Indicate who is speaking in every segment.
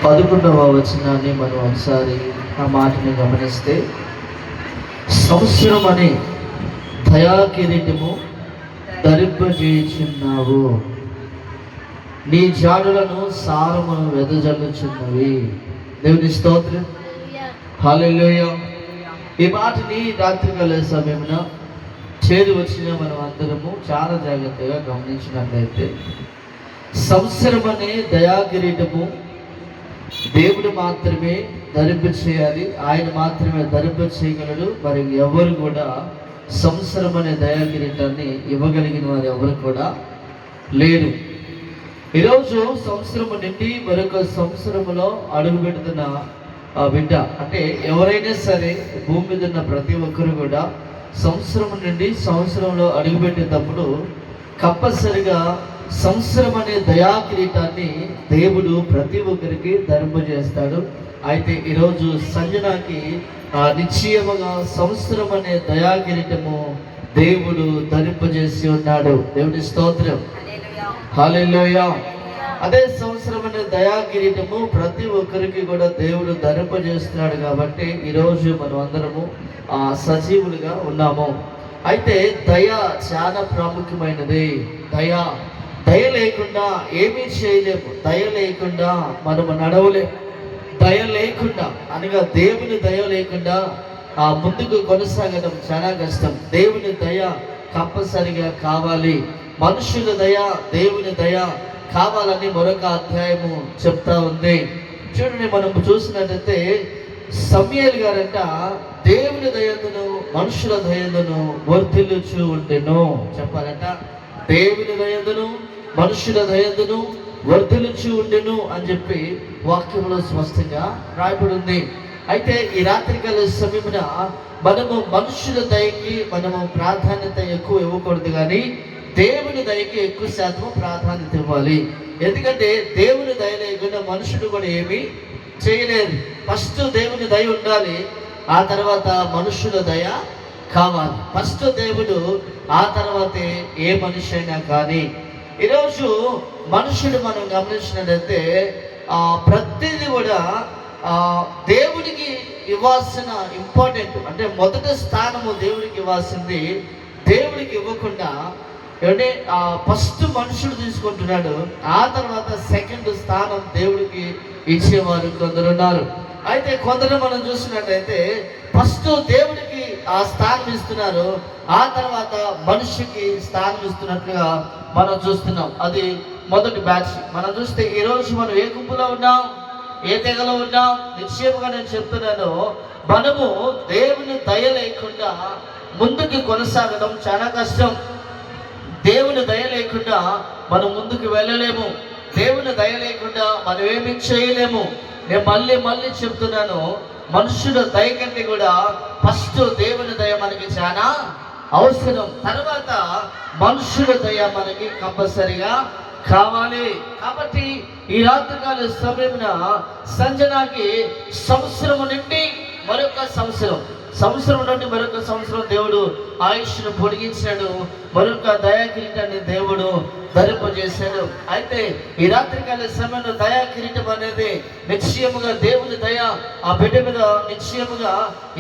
Speaker 1: 11వ వచనాన్ని మనం ఒకసారి ఆ మాటని గమనిస్తే, సంవత్సరం అనే దయా కిరీటము ధరింపజేయుచున్నావు, నీ జాడులను సారమును వెదజల్లుచున్నవి. దేవుని స్తోత్రం, హల్లెలూయా. ఈ మాటని రాత్రికాల సమయమున చేరి వచ్చిన మనం అందరము చాలా జాగ్రత్తగా గమనించినట్లయితే, సంవత్సరం అనే దయా కిరీటము దేవుడు మాత్రమే ధరింప చేయాలి, ఆయన మాత్రమే ధరింప చేయగలడు. మరి ఎవరు కూడా సంవత్సరం అనే దయా కిరీటాన్ని ఇవ్వగలిగిన వారు ఎవరు కూడా లేరు. ఈరోజు సంవత్సరము నుండి మరొక సంవత్సరములో అడుగు పెడుతున్న బిడ్డ అంటే ఎవరైనా సరే భూమి మీద ఉన్న ప్రతి ఒక్కరు కూడా సంవత్సరం నుండి సంవత్సరంలో అడుగుపెట్టేటప్పుడు కంపల్సరిగా సంవత్సరం అనే దయా కిరీటాన్ని దేవుడు ప్రతి ఒక్కరికి ధరింపజేస్తాడు. అయితే ఈరోజు సంజనాకి నిశ్చయముగా సంవత్సరం అనే దయా కిరీటము దేవుడు ధరింపజేసి ఉన్నాడు. దేవుడి స్తోత్రం, హల్లెలూయా. అదే సంవత్సరం అనే దయా కిరీటము ప్రతి ఒక్కరికి కూడా దేవుడు ధరింపజేస్తున్నాడు. కాబట్టి ఈరోజు మనం అందరము సజీవులుగా ఉన్నాము. అయితే దయ చాలా ప్రాముఖ్యమైనది. దయ లేకుండా ఏమీ చేయలేము. దయ లేకుండా మనము నడవలేము. దయ లేకుండా అనగా దేవుని దయ లేకుండా ముందుకు కొనసాగడం చాలా కష్టం. దేవుని దయ కంపల్సరిగా కావాలి. మనుషుల దయ, దేవుని దయ కావాలని మరొక అధ్యాయము చెప్తా ఉంది. చూడండి, మనం చూసినట్టయితే సమూయేలు గారంట దేవుని దయందును మనుషుల దయందును వర్ధిల్లుచు ఉండెను. చెప్పాలంట, దేవుని దయందును మనుషుల దయందును వర్ధిల్లుచు ఉండెను అని చెప్పి వాక్యంలో స్పష్టంగా రాయబడి ఉంది. అయితే ఈ రాత్రికాల సమయమున మనము మనుషుల దయకి మనము ప్రాధాన్యత ఎక్కువ ఇవ్వకూడదు, కానీ దేవుని దయకి ఎక్కువ శాతం ప్రాధాన్యత ఇవ్వాలి. ఎందుకంటే దేవుని దయ లేకుండా మనుషుడు కూడా ఏమీ చేయలేరు. ఫస్ట్ దేవుని దయ ఉండాలి, ఆ తర్వాత మనుషుల దయ కావాలి. ఫస్ట్ దేవుడు, ఆ తర్వాతే ఏ మనిషి అయినా. కానీ ఈరోజు మనుషుడు మనం గమనించినట్లయితే ప్రతిదీ కూడా దేవుడికి ఇవ్వాల్సిన ఇంపార్టెంట్ అంటే మొదటి స్థానము దేవుడికి ఇవ్వాల్సింది దేవుడికి ఇవ్వకుండా ఏమంటే ఫస్ట్ మనుషుడు తీసుకుంటున్నాడు, ఆ తర్వాత సెకండ్ స్థానం దేవుడికి ఇచ్చేవారు కొందరు ఉన్నారు. అయితే కొందరు మనం చూసినట్టయితే ఫస్ట్ దేవుడికి ఆ స్థానం ఇస్తున్నారు, ఆ తర్వాత మనిషికి స్థానం ఇస్తున్నట్లుగా మనం చూస్తున్నాం. అది మొదటి బ్యాచ్. మనం చూస్తే ఈరోజు మనం ఏ గుంపులో ఉన్నాం, ఏ తెగలో ఉన్నాం? నిశ్చయముగా నేను చెప్తున్నాను, మనము దేవుని దయ లేకుండా ముందుకు కొనసాగడం చాలా కష్టం. దేవుని దయ లేకుండా మనం ముందుకు వెళ్ళలేము. దేవుని దయ లేకుండా మనం ఏమి చేయలేము. నేను మళ్ళీ చెప్తున్నాను, మనుషుల దయ కంటే కూడా ఫస్ట్ దేవుని దయ మనకి చాలా అవసరం. తర్వాత మనుషుల దయ మనకి కంపల్సరిగా కావాలి. కాబట్టి ఈ రాత్రికాల సమయమున సంజనాకి సంవత్సరం నుండి మరొక సంవత్సరం నుండి మరొక సంవత్సరం దేవుడు ఆయుష్ను పొడిగించాడు. మరొక దయా కిరీటాన్ని దేవుడు ధరింపజేశాడు. అయితే ఈ రాత్రికాల సమయంలో దయా కిరీటం అనేది నిశ్చయముగా దేవుని దయ ఆ బిడ్డ మీద నిశ్చయముగా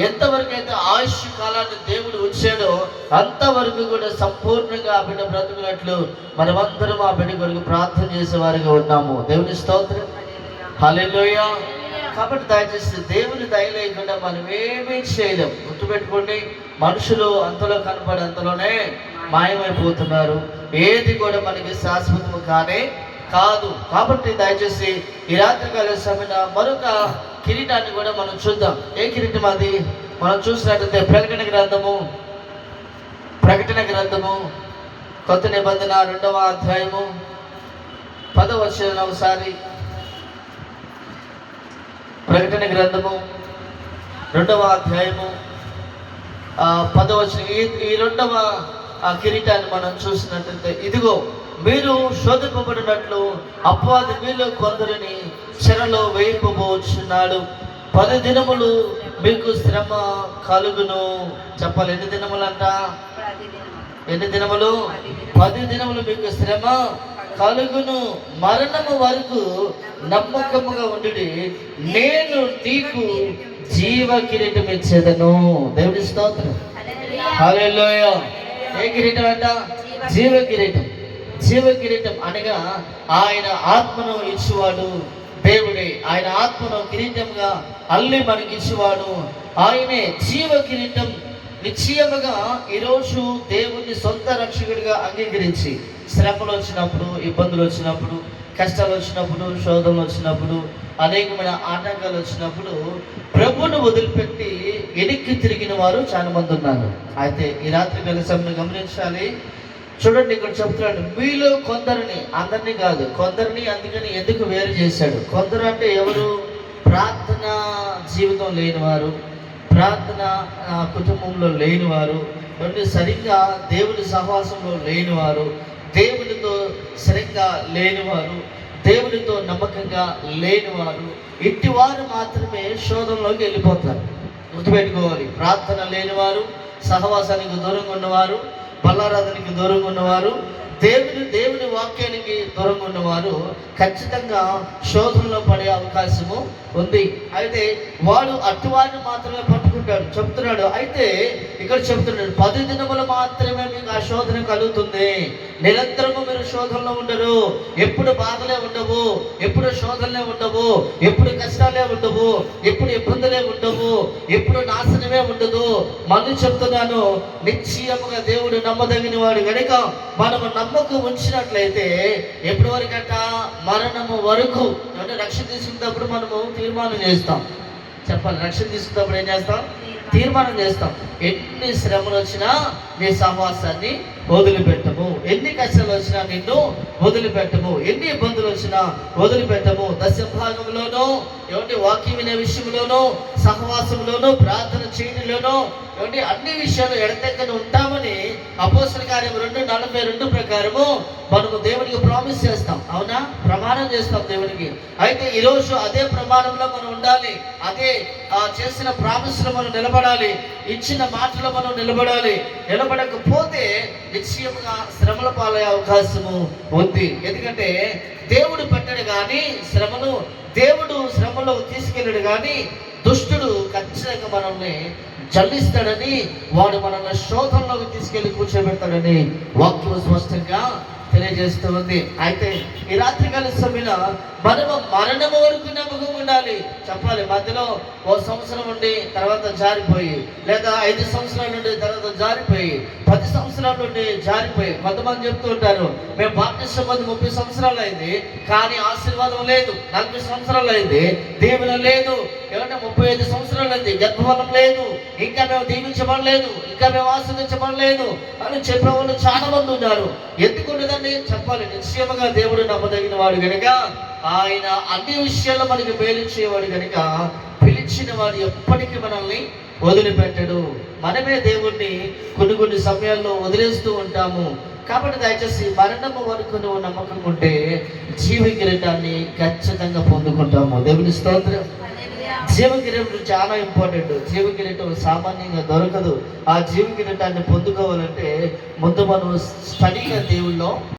Speaker 1: ఎంతవరకు అయితే ఆయుష్ కాలాన్ని దేవుడు ఉంచాడో అంతవరకు కూడా సంపూర్ణంగా ఆ బిడ్డ బ్రతుకున్నట్లు మనమందరం ఆ బిడ్డ కొరకు ప్రార్థన చేసేవారిగా ఉన్నాము. దేవుని స్తోత్రం, హల్లెలూయా. కాబట్టి దయచేసి దేవుని దయ లేకుండా మనం ఏమీ చేయలేం. గుర్తుపెట్టుకోండి, మనుషులు అంతలో కనపడి అంతలోనే మాయమైపోతున్నారు. ఏది కూడా మనకి శాశ్వతము కానే కాదు. కాబట్టి దయచేసి ఈ రాత్రికాల సమయంలో మరొక కిరీటాన్ని కూడా మనం చూద్దాం. ఏ కిరీటం అది? మనం చూసినట్లయితే ప్రకటన గ్రంథము కొత్త నిబంధన 2వ అధ్యాయము 10వ వచనం. ఒకసారి ప్రకటన గ్రంథము 2వ అధ్యాయము 10వ వచనం. ఈ 2వ కిరీటాన్ని మనం చూసినట్లయితే, ఇదిగో మీరు శోధింపబడినట్లు అపవాది మీలో కొందరిని చెరలో వేయింపబోచున్నాడు. 10 దినములు మీకు శ్రమ కలుగును. చెప్పాలి, ఎన్ని దినములు అంట? ఎన్ని దినములు? 10 దినములు మీకు శ్రమ కలుగును. మరణము వరకు నమ్మకముగా ఉండుడి, నేను నీకు జీవ కిరీటం ఇచ్చేదను. దేవుని స్తోత్రం. హల్లెలూయా. ఏ కిరీటం అంట? జీవ కిరీటం. జీవ కిరీటం అనగా ఆయన ఆత్మను ఇచ్చువాడు దేవుడే. ఆయన ఆత్మను కిరీటంగా అల్లి మనకి ఇచ్చువాడు ఆయనే. జీవ కిరీటం నిశ్చయముగా ఈరోజు దేవుణ్ణి సొంత రక్షకుడిగా అంగీకరించి శ్రమలు వచ్చినప్పుడు, ఇబ్బందులు వచ్చినప్పుడు, కష్టాలు వచ్చినప్పుడు, శోధనలు వచ్చినప్పుడు, అనేకమైన ఆటంకాలు వచ్చినప్పుడు ప్రభువును వదిలిపెట్టి వెనక్కి తిరిగిన వారు చాలా మంది ఉన్నారు. అయితే ఈ రాత్రి కాల సమయం గమనించాలి. చూడండి, ఇక్కడ చెప్తున్నాడు, మీలో కొందరిని, అందరినీ కాదు, కొందరిని అందుకని ఎందుకు వేరు చేశాడు? కొందరు అంటే ఎవరు? ప్రార్థన జీవితం లేనివారు, ప్రార్థన కుటుంబంలో లేనివారు, సరిగ్గా దేవుని సహవాసంలో లేనివారు, దేవునితో సరిగ్గా లేనివారు, దేవునితో నమ్మకంగా లేనివారు, ఇట్టివారు మాత్రమే శోధనలోకి వెళ్ళిపోతారు. గుర్తుపెట్టుకోవాలి, ప్రార్థన లేనివారు, సహవాసానికి దూరంగా ఉన్నవారు, బలారాధనకి దూరంగా ఉన్నవారు, దేవుని వాక్యానికి దూరంగా ఉన్నవారు ఖచ్చితంగా శోధనలో పడే అవకాశము ఉంది. అయితే వాడు అటువారిని మాత్రమే పట్టుకుంటాడు. చెప్తున్నాడు, అయితే ఇక్కడ చెప్తున్నాడు, 10 దినములు మాత్రమే మీకు ఆ శోధన కలుగుతుంది. నిరంతరము మీరు శోధనలో ఉండరు. ఎప్పుడు బాధలే ఉండవు, ఎప్పుడు శోధనలే ఉండవు, ఎప్పుడు కష్టాలే ఉండవు, ఎప్పుడు ఇబ్బందులే ఉండవు, ఎప్పుడు నాశనమే ఉండదు. మళ్ళీ చెప్తున్నాను, నిశ్చయముగా దేవుడు నమ్మదగిన వాడు కనుక మనము నమ్మకం ఉంచినట్లయితే ఎప్పటి వరకు అంట? మరణము వరకు. అంటే రక్షణ తీసుకున్నప్పుడు మనము తీర్మానం చేస్తాం. చెప్పాలి, రక్షణ తీసుకున్నప్పుడు ఏం చేస్తాం? తీర్మానం చేస్తాం. ఎన్ని శ్రమలు వచ్చినా నీ సహవాసాన్ని వదిలిపెట్టము, ఎన్ని కష్టాలు వచ్చినా నిన్ను వదిలిపెట్టము, ఎన్ని ఇబ్బందులు వచ్చినా వదిలిపెట్టము. దశభాగంలోనూ ఏమంటే వాక్యం వినే విషయంలోనూ, సహవాసంలోనూ, ప్రార్థన చేయడంలోనూ ఏమంటే అన్ని విషయాలు ఎడతెక్కని ఉంటామని అపోస్తల కార్యం 2:42 ప్రకారము మనము దేవునికి ప్రామిస్ చేస్తాం. అవునా? ప్రమాణం చేస్తాం దేవునికి. అయితే ఈరోజు అదే ప్రమాణంలో మనం ఉండాలి. అదే చేసిన ప్రామిస్లో మనం నిలబడాలి. ఇచ్చిన మాటలో మనం నిలబడాలి. నిలబడకపోతే నిశ్చయంగా శ్రమల పాలయ్యే అవకాశము ఉంది. ఎందుకంటే దేవుడు పెట్టాడు కానీ శ్రమను, దేవుడు శ్రమలో తీసుకెళ్ళాడు కానీ దుష్టుడు ఖచ్చితంగా మనల్ని జల్లిస్తాడని, వాడు మనల్ని శోధనలోకి తీసుకెళ్లి కూర్చోబెడతాడని వాక్యం స్పష్టంగా తెలియజేస్తూ ఉంది. అయితే ఈ రాత్రికాల సమయంలో మనము మరణము వరకు నమ్మకం ఉండాలి. చెప్పాలి, మధ్యలో 1 సంవత్సరం ఉండి తర్వాత జారిపోయి, లేదా 5 సంవత్సరాల నుండి తర్వాత జారిపోయి, 10 సంవత్సరాల నుండి జారిపోయి. కొంతమంది చెప్తూ ఉంటారు, మేము బాప్టిస్ట్ పొంది 30 సంవత్సరాలు అయింది కానీ ఆశీర్వాదం లేదు, 40 సంవత్సరాలు అయింది దీవెన లేదు, ఏమంటే 35 సంవత్సరాలు అయింది గర్భఫలం లేదు, ఇంకా మేము దీవించబడలేదు, ఇంకా మేము ఆశీర్వదించబడలేదు అని చెప్పేవాళ్ళు చాలా మంది ఉన్నారు. ఎందుకు ఉండదండి? చెప్పాలి, నిశ్చయముగా దేవుడు నమ్మదగిన వాడు కనుక, ఆయన అన్ని విషయాల్లో మనకి మేలించేవాడు కనుక పిలిచిన వాడు ఎప్పటికీ మనల్ని వదిలిపెట్టడు. మనమే దేవుణ్ణి కొన్ని సమయాల్లో వదిలేస్తూ ఉంటాము. కాబట్టి దయచేసి మరణము వరకు నువ్వు నమ్మకం ఉంటే జీవ కిరీటాన్ని ఖచ్చితంగా పొందుకుంటాము. దేవుని స్తోత్రం. జీవ కిరీటం చాలా ఇంపార్టెంట్. జీవ కిరీటం సామాన్యంగా దొరకదు. ఆ జీవ కిరీటాన్ని పొందుకోవాలంటే ముందు మనం స్టడీగా దేవుల్లో